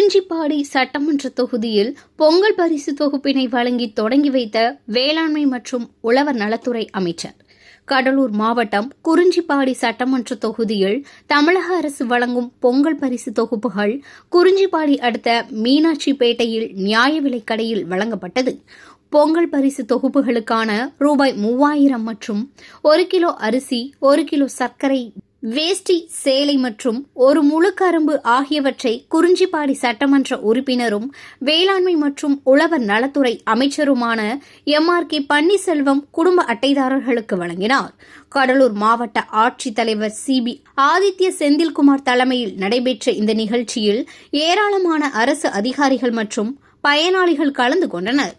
குறிஞ்சிப்பாடி சட்டமன்ற தொகுதியில் பொங்கல் பரிசு தொகுப்பினை வழங்கி தொடங்கி வைத்த வேளாண்மை மற்றும் உழவர் நலத்துறை அமைச்சர். கடலூர் மாவட்டம் குறிஞ்சிப்பாடி சட்டமன்ற தொகுதியில் தமிழக அரசு வழங்கும் பொங்கல் பரிசு தொகுப்புகள் குறிஞ்சிப்பாடி அடுத்த மீனாட்சிப்பேட்டையில் நியாய விலைக் கடையில் வழங்கப்பட்டது. பொங்கல் பரிசு தொகுப்புகளுக்கான ரூபாய் 3000 மற்றும் 1 கிலோ அரிசி, 1 கிலோ சர்க்கரை, வேஷ்டி, சேலை மற்றும் ஒரு முழு கரும்பு ஆகியவற்றை குறிஞ்சிப்பாடி சட்டமன்ற உறுப்பினரும் வேளாண்மை மற்றும் உழவர் நலத்துறை அமைச்சருமான MRK பன்னீர்செல்வம் குடும்ப அட்டைதாரர்களுக்கு வழங்கினார். கடலூர் மாவட்ட ஆட்சித்தலைவர் CB ஆதித்ய செந்தில்குமார் தலைமையில் நடைபெற்ற இந்த நிகழ்ச்சியில் ஏராளமான அரசு அதிகாரிகள் மற்றும் பயனாளிகள் கலந்து கொண்டனர்.